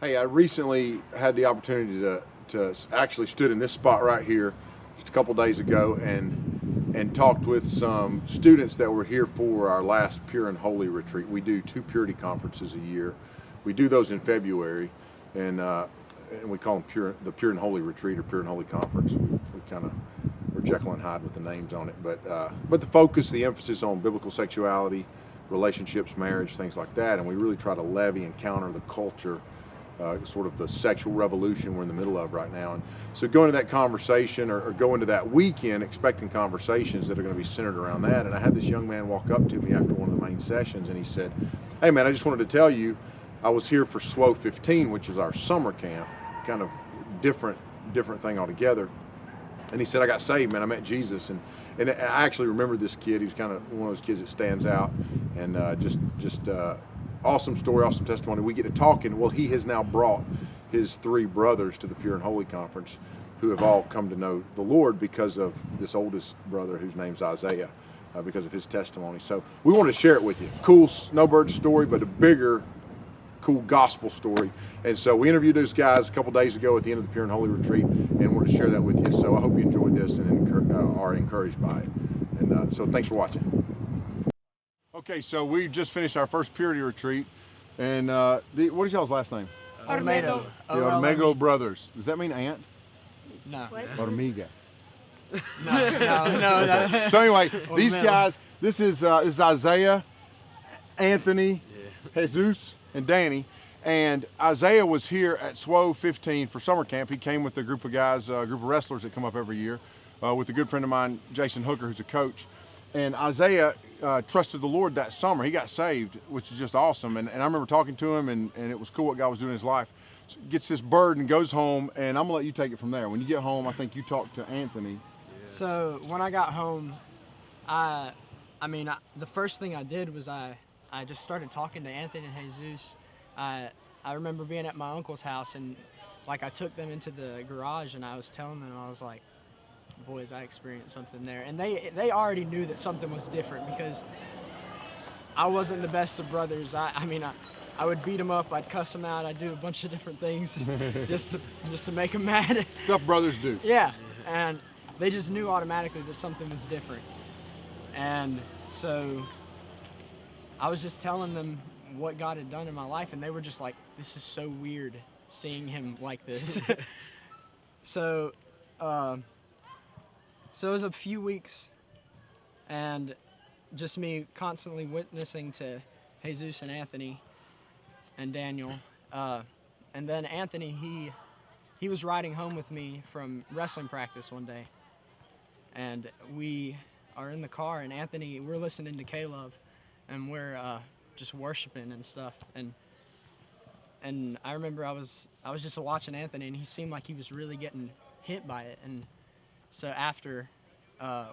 Hey, I recently had the opportunity to actually stood in this spot right here just a couple days ago and talked with some students that were here for our last Pure and Holy retreat. We do 2 purity conferences a year. We do those in February, and we call them the Pure and Holy retreat or Pure and Holy conference. We kind of we're Jekyll and Hyde with the names on it, but the focus, the emphasis on biblical sexuality, relationships, marriage, things like that, and we really try to levy and counter the culture. Sort of the sexual revolution we're in the middle of right now. And so go into that conversation or go into that weekend expecting conversations that are going to be centered around that. And I had this young man walk up to me after one of the main sessions and he said, "Hey man, I just wanted to tell you I was here for SWO 15, which is our summer camp, kind of different thing altogether." And he said, "I got saved, man. I met Jesus." And I actually remember this kid. He was kind of one of those kids that stands out, and just awesome story, awesome testimony. We get to talking. Well, he has now brought his 3 brothers to the Pure and Holy Conference, who have all come to know the Lord because of this oldest brother, whose name's Isaiah, because of his testimony. So we want to share it with you. Cool snowbird story, but a bigger, cool gospel story. And so we interviewed those guys a couple days ago at the end of the Pure and Holy retreat, and wanted to share that with you. So I hope you enjoyed this and are encouraged by it. And so thanks for watching. Okay, so we just finished our first purity retreat, and what is y'all's last name? Olmedo. The Olmedo brothers. Does that mean aunt? No. Hormiga. No. So anyway, these guys, this is Isaiah, Anthony, Jesus, and Danny. And Isaiah was here at SWO 15 for summer camp. He came with a group of guys, a group of wrestlers that come up every year, with a good friend of mine, Jason Hooker, who's a coach. And Isaiah trusted the Lord that summer. He got saved, which is just awesome. And I remember talking to him, and it was cool what God was doing in his life. So gets this burden, goes home, and I'm gonna let you take it from there. When you get home, I think you talked to Anthony. So when I got home, the first thing I did was I just started talking to Anthony and Jesus. I remember being at my uncle's house, and like I took them into the garage, and I was telling them, I was like, "Boys, I experienced something there." And they already knew that something was different because I wasn't the best of brothers. I would beat them up, I'd cuss them out, I'd do a bunch of different things just to make them mad. Stuff brothers do. Yeah, and they just knew automatically that something was different. And so I was just telling them what God had done in my life, and they were just like, "This is so weird seeing him like this." So it was a few weeks, and just me constantly witnessing to Jesus and Anthony and Daniel. And then Anthony, he was riding home with me from wrestling practice one day. And we are in the car, and Anthony, we're listening to K-Love, and we're just worshiping and stuff. And I remember I was just watching Anthony, and he seemed like he was really getting hit by it. And so after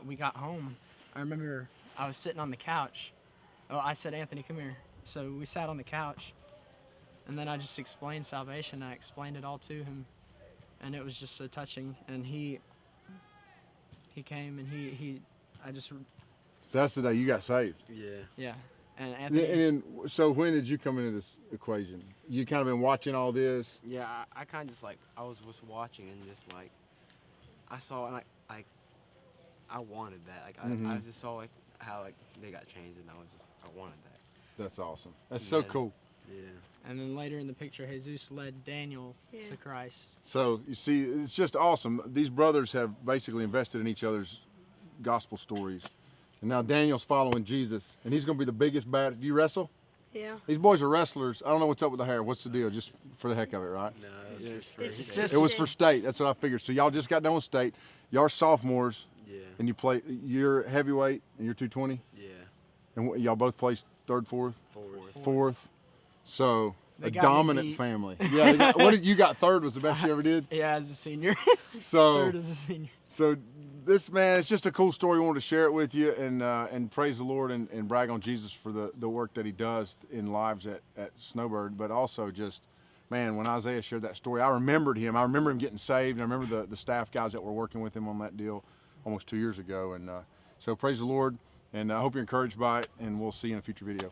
we got home, I remember I was sitting on the couch. Oh, I said, "Anthony, come here." So we sat on the couch, and then I just explained salvation. I explained it all to him, and it was just so touching. And he came, and So that's the day you got saved. Yeah. And Anthony. And so when did you come into this equation? You kind of been watching all this. Yeah, I kind of just like, I was just watching and just like, I saw, and I wanted that. Like I just saw like how like they got changed, and I wanted that. That's awesome. That's so cool. Yeah. And then later in the picture, Jesus led Daniel to Christ. So you see, it's just awesome. These brothers have basically invested in each other's gospel stories. And now Daniel's following Jesus, and he's going to be the biggest bad. Do you wrestle? Yeah. These boys are wrestlers. I don't know what's up with the hair. What's the deal? Just for the heck of it, right? No, it was It's for just- It was for state. That's what I figured. So y'all just got done with state. Y'all are sophomores, Yeah. and you're heavyweight, and you're 220, Yeah. and y'all both placed third, fourth, Fourth. fourth. So They a got me dominant beat. family. Yeah. What did you got? Third was the best you ever did. Yeah, as a senior. So Third as a senior. So this, man, it's just a cool story. We wanted to share it with you and praise the Lord and brag on Jesus for the work that he does in lives at Snowbird. But also just, man, when Isaiah shared that story, I remembered him. I remember him getting saved. And I remember the staff guys that were working with him on that deal almost 2 years ago. And so praise the Lord. And I hope you're encouraged by it. And we'll see you in a future video.